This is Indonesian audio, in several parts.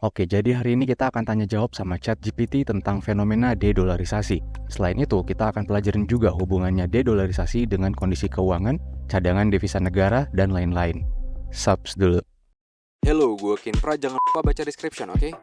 Oke, jadi hari ini kita akan tanya jawab sama ChatGPT tentang fenomena dedolarisasi. Selain itu, kita akan pelajarin juga hubungannya dedolarisasi dengan kondisi keuangan, cadangan devisa negara, dan lain-lain. Subs dulu. Hello, gue Kinpra. Jangan lupa baca description, oke?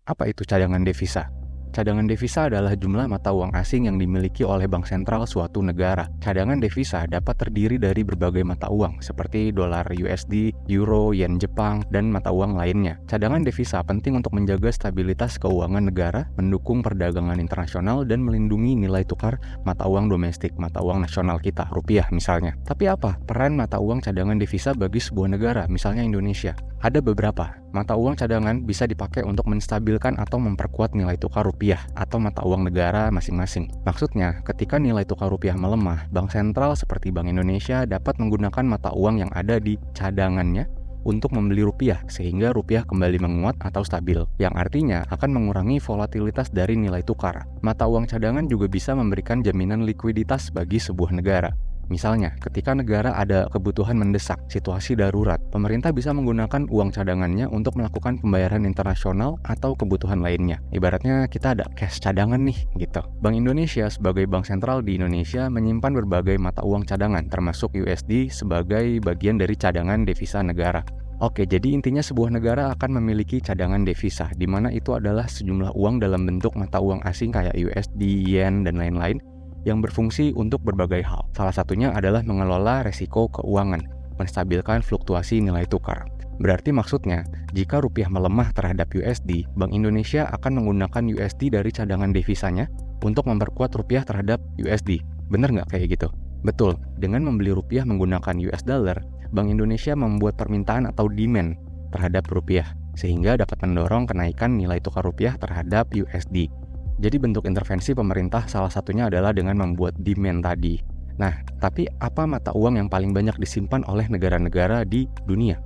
Apa itu cadangan devisa? Cadangan devisa adalah jumlah mata uang asing yang dimiliki oleh bank sentral suatu negara. Cadangan devisa dapat terdiri dari berbagai mata uang seperti dolar USD, euro, yen Jepang, dan mata uang lainnya. Cadangan devisa penting untuk menjaga stabilitas keuangan negara, mendukung perdagangan internasional, dan melindungi nilai tukar mata uang domestik, mata uang nasional kita, rupiah misalnya. Tapi apa peran mata uang cadangan devisa bagi sebuah negara, misalnya Indonesia? Ada beberapa. Mata uang cadangan bisa dipakai untuk menstabilkan atau memperkuat nilai tukar rupiah atau mata uang negara masing-masing. Maksudnya, ketika nilai tukar rupiah melemah, bank sentral seperti Bank Indonesia dapat menggunakan mata uang yang ada di cadangannya untuk membeli rupiah sehingga rupiah kembali menguat atau stabil, yang artinya akan mengurangi volatilitas dari nilai tukar. Mata uang cadangan juga bisa memberikan jaminan likuiditas bagi sebuah negara. Misalnya, ketika negara ada kebutuhan mendesak, situasi darurat, pemerintah bisa menggunakan uang cadangannya untuk melakukan pembayaran internasional atau kebutuhan lainnya. Ibaratnya kita ada cash cadangan nih, gitu. Bank Indonesia sebagai bank sentral di Indonesia menyimpan berbagai mata uang cadangan, termasuk USD sebagai bagian dari cadangan devisa negara. Oke, jadi intinya sebuah negara akan memiliki cadangan devisa, di mana itu adalah sejumlah uang dalam bentuk mata uang asing kayak USD, yen, dan lain-lain, yang berfungsi untuk berbagai hal. Salah satunya adalah mengelola resiko keuangan, menstabilkan fluktuasi nilai tukar. Berarti maksudnya, jika rupiah melemah terhadap USD, Bank Indonesia akan menggunakan USD dari cadangan devisanya untuk memperkuat rupiah terhadap USD. Bener nggak kayak gitu? Betul, dengan membeli rupiah menggunakan US dollar, Bank Indonesia membuat permintaan atau demand terhadap rupiah, sehingga dapat mendorong kenaikan nilai tukar rupiah terhadap USD. Jadi bentuk intervensi pemerintah salah satunya adalah dengan membuat demand tadi. Nah, tapi apa mata uang yang paling banyak disimpan oleh negara-negara di dunia?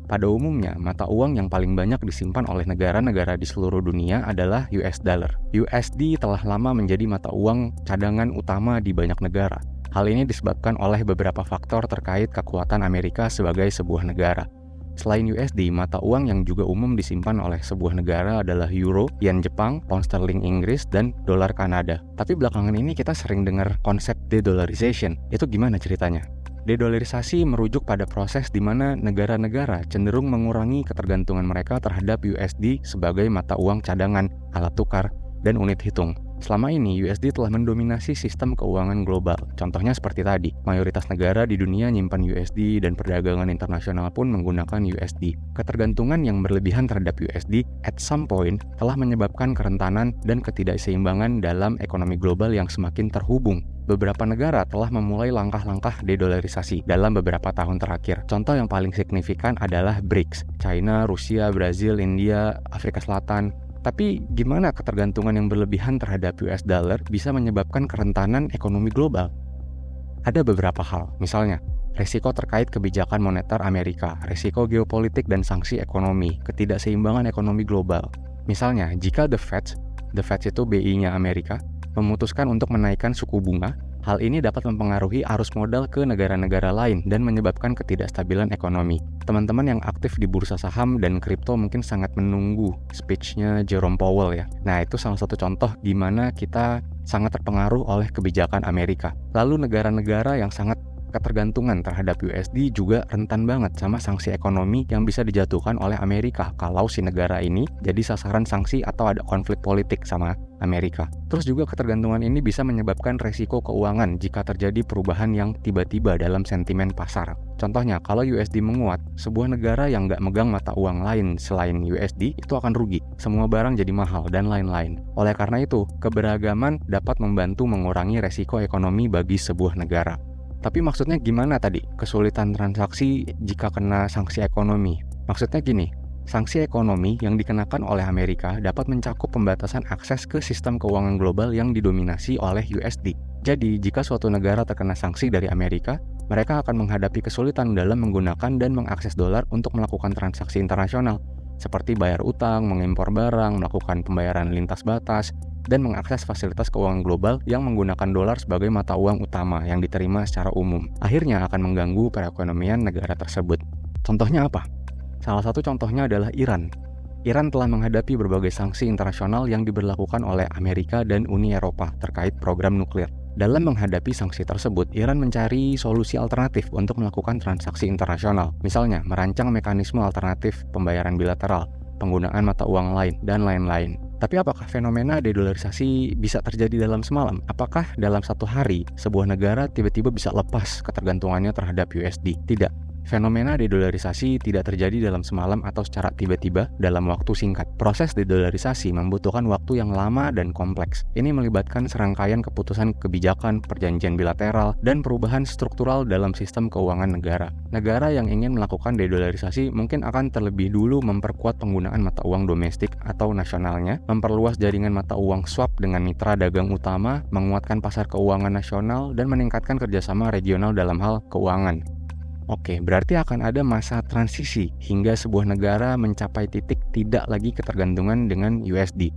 Pada umumnya, mata uang yang paling banyak disimpan oleh negara-negara di seluruh dunia adalah US dollar. USD telah lama menjadi mata uang cadangan utama di banyak negara. Hal ini disebabkan oleh beberapa faktor terkait kekuatan Amerika sebagai sebuah negara. Selain USD, mata uang yang juga umum disimpan oleh sebuah negara adalah euro, yen Jepang, pound sterling Inggris, dan dolar Kanada. Tapi belakangan ini kita sering dengar konsep de-dollarization. Itu gimana ceritanya? De-dollarisasi merujuk pada proses di mana negara-negara cenderung mengurangi ketergantungan mereka terhadap USD sebagai mata uang cadangan, alat tukar, dan unit hitung. Selama ini, USD telah mendominasi sistem keuangan global. Contohnya seperti tadi, mayoritas negara di dunia nyimpan USD dan perdagangan internasional pun menggunakan USD. Ketergantungan yang berlebihan terhadap USD at some point telah menyebabkan kerentanan dan ketidakseimbangan dalam ekonomi global yang semakin terhubung. Beberapa negara telah memulai langkah-langkah de-dollarisasi dalam beberapa tahun terakhir. Contoh yang paling signifikan adalah BRICS, China, Rusia, Brazil, India, Afrika Selatan. Tapi gimana ketergantungan yang berlebihan terhadap US dollar bisa menyebabkan kerentanan ekonomi global? Ada beberapa hal, misalnya resiko terkait kebijakan moneter Amerika, resiko geopolitik dan sanksi ekonomi, ketidakseimbangan ekonomi global. Misalnya, jika The Fed itu BI-nya Amerika, memutuskan untuk menaikkan suku bunga, hal ini dapat mempengaruhi arus modal ke negara-negara lain dan menyebabkan ketidakstabilan ekonomi. Teman-teman yang aktif di bursa saham dan kripto mungkin sangat menunggu speech-nya Jerome Powell ya. Nah, itu salah satu contoh di mana kita sangat terpengaruh oleh kebijakan Amerika. Lalu negara-negara yang sangat ketergantungan terhadap USD juga rentan banget sama sanksi ekonomi yang bisa dijatuhkan oleh Amerika kalau si negara ini jadi sasaran sanksi atau ada konflik politik sama Amerika. Terus juga ketergantungan ini bisa menyebabkan resiko keuangan jika terjadi perubahan yang tiba-tiba dalam sentimen pasar. Contohnya, kalau USD menguat, sebuah negara yang nggak megang mata uang lain selain USD itu akan rugi. Semua barang jadi mahal dan lain-lain. Oleh karena itu, keberagaman dapat membantu mengurangi resiko ekonomi bagi sebuah negara. Tapi maksudnya gimana tadi? Kesulitan transaksi jika kena sanksi ekonomi. Maksudnya gini, sanksi ekonomi yang dikenakan oleh Amerika dapat mencakup pembatasan akses ke sistem keuangan global yang didominasi oleh USD. Jadi, jika suatu negara terkena sanksi dari Amerika, mereka akan menghadapi kesulitan dalam menggunakan dan mengakses dolar untuk melakukan transaksi internasional, seperti bayar utang, mengimpor barang, melakukan pembayaran lintas batas, dan mengakses fasilitas keuangan global yang menggunakan dolar sebagai mata uang utama yang diterima secara umum. Akhirnya akan mengganggu perekonomian negara tersebut. Contohnya apa? Salah satu contohnya adalah Iran. Iran telah menghadapi berbagai sanksi internasional yang diberlakukan oleh Amerika dan Uni Eropa terkait program nuklir. Dalam menghadapi sanksi tersebut, Iran mencari solusi alternatif untuk melakukan transaksi internasional. Misalnya, merancang mekanisme alternatif pembayaran bilateral, penggunaan mata uang lain, dan lain-lain. Tapi apakah fenomena dedolarisasi bisa terjadi dalam semalam? Apakah dalam satu hari, sebuah negara tiba-tiba bisa lepas ketergantungannya terhadap USD? Tidak. Fenomena dedolarisasi tidak terjadi dalam semalam atau secara tiba-tiba dalam waktu singkat. Proses dedolarisasi membutuhkan waktu yang lama dan kompleks. Ini melibatkan serangkaian keputusan kebijakan, perjanjian bilateral, dan perubahan struktural dalam sistem keuangan negara. Negara yang ingin melakukan dedolarisasi mungkin akan terlebih dulu memperkuat penggunaan mata uang domestik atau nasionalnya, memperluas jaringan mata uang swap dengan mitra dagang utama, menguatkan pasar keuangan nasional, dan meningkatkan kerjasama regional dalam hal keuangan. Oke, berarti akan ada masa transisi hingga sebuah negara mencapai titik tidak lagi ketergantungan dengan USD.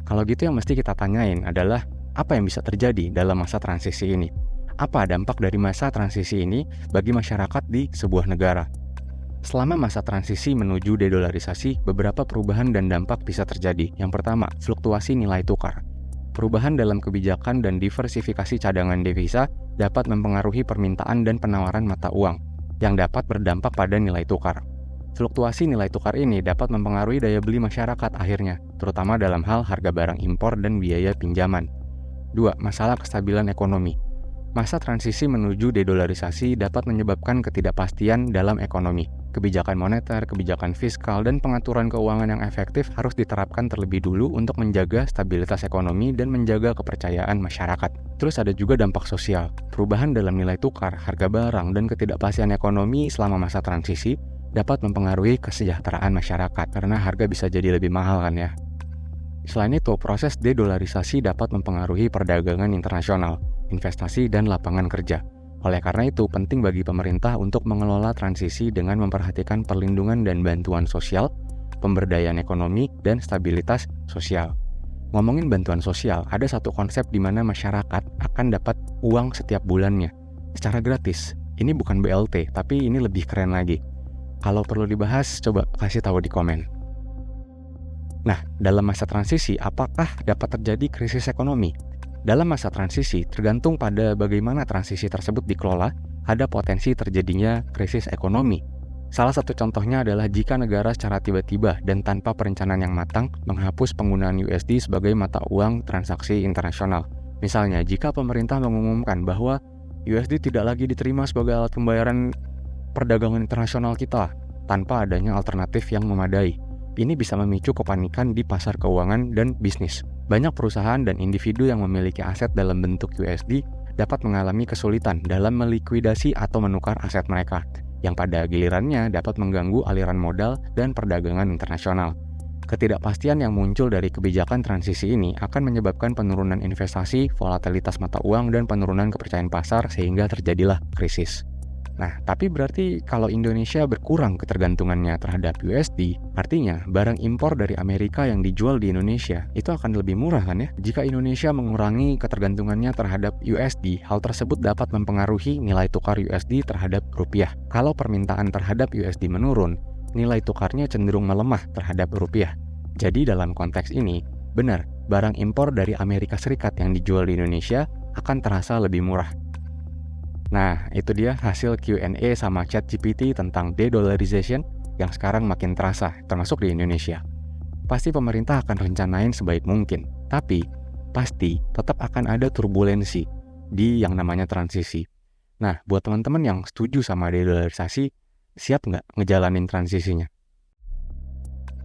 Kalau gitu yang mesti kita tanyain adalah apa yang bisa terjadi dalam masa transisi ini? Apa dampak dari masa transisi ini bagi masyarakat di sebuah negara? Selama masa transisi menuju dedolarisasi, beberapa perubahan dan dampak bisa terjadi. Yang pertama, fluktuasi nilai tukar. Perubahan dalam kebijakan dan diversifikasi cadangan devisa dapat mempengaruhi permintaan dan penawaran mata uang, yang dapat berdampak pada nilai tukar. Fluktuasi nilai tukar ini dapat mempengaruhi daya beli masyarakat akhirnya, terutama dalam hal harga barang impor dan biaya pinjaman. 2. Masalah kestabilan ekonomi. Masa transisi menuju dedolarisasi dapat menyebabkan ketidakpastian dalam ekonomi. Kebijakan moneter, kebijakan fiskal, dan pengaturan keuangan yang efektif harus diterapkan terlebih dulu untuk menjaga stabilitas ekonomi dan menjaga kepercayaan masyarakat. Terus ada juga dampak sosial. Perubahan dalam nilai tukar, harga barang, dan ketidakpastian ekonomi selama masa transisi dapat mempengaruhi kesejahteraan masyarakat karena harga bisa jadi lebih mahal kan ya. Selain itu, proses dedolarisasi dapat mempengaruhi perdagangan internasional, investasi, dan lapangan kerja. Oleh karena itu, penting bagi pemerintah untuk mengelola transisi dengan memperhatikan perlindungan dan bantuan sosial, pemberdayaan ekonomi, dan stabilitas sosial. Ngomongin bantuan sosial, ada satu konsep di mana masyarakat akan dapat uang setiap bulannya secara gratis. Ini bukan BLT, tapi ini lebih keren lagi. Kalau perlu dibahas, coba kasih tahu di komen. Nah, dalam masa transisi, apakah dapat terjadi krisis ekonomi? Dalam masa transisi, tergantung pada bagaimana transisi tersebut dikelola, ada potensi terjadinya krisis ekonomi. Salah satu contohnya adalah jika negara secara tiba-tiba dan tanpa perencanaan yang matang menghapus penggunaan USD sebagai mata uang transaksi internasional. Misalnya, jika pemerintah mengumumkan bahwa USD tidak lagi diterima sebagai alat pembayaran perdagangan internasional kita tanpa adanya alternatif yang memadai. Ini bisa memicu kepanikan di pasar keuangan dan bisnis. Banyak perusahaan dan individu yang memiliki aset dalam bentuk USD dapat mengalami kesulitan dalam melikuidasi atau menukar aset mereka, yang pada gilirannya dapat mengganggu aliran modal dan perdagangan internasional. Ketidakpastian yang muncul dari kebijakan transisi ini akan menyebabkan penurunan investasi, volatilitas mata uang, dan penurunan kepercayaan pasar sehingga terjadilah krisis. Nah, tapi berarti kalau Indonesia berkurang ketergantungannya terhadap USD, artinya barang impor dari Amerika yang dijual di Indonesia itu akan lebih murah kan ya? Jika Indonesia mengurangi ketergantungannya terhadap USD, hal tersebut dapat mempengaruhi nilai tukar USD terhadap rupiah. Kalau permintaan terhadap USD menurun, nilai tukarnya cenderung melemah terhadap rupiah. Jadi dalam konteks ini, benar, barang impor dari Amerika Serikat yang dijual di Indonesia akan terasa lebih murah. Nah, itu dia hasil Q&A sama ChatGPT tentang de-dollarization yang sekarang makin terasa, termasuk di Indonesia. Pasti pemerintah akan rencanain sebaik mungkin, tapi pasti tetap akan ada turbulensi di yang namanya transisi. Nah, buat teman-teman yang setuju sama de-dollarisasi, siap nggak ngejalanin transisinya?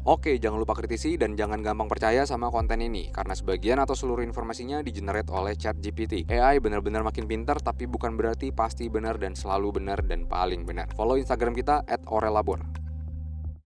Oke, jangan lupa kritisi dan jangan gampang percaya sama konten ini, karena sebagian atau seluruh informasinya di-generate oleh ChatGPT. AI benar-benar makin pintar, tapi bukan berarti pasti benar dan selalu benar dan paling benar. Follow Instagram kita @orelabor.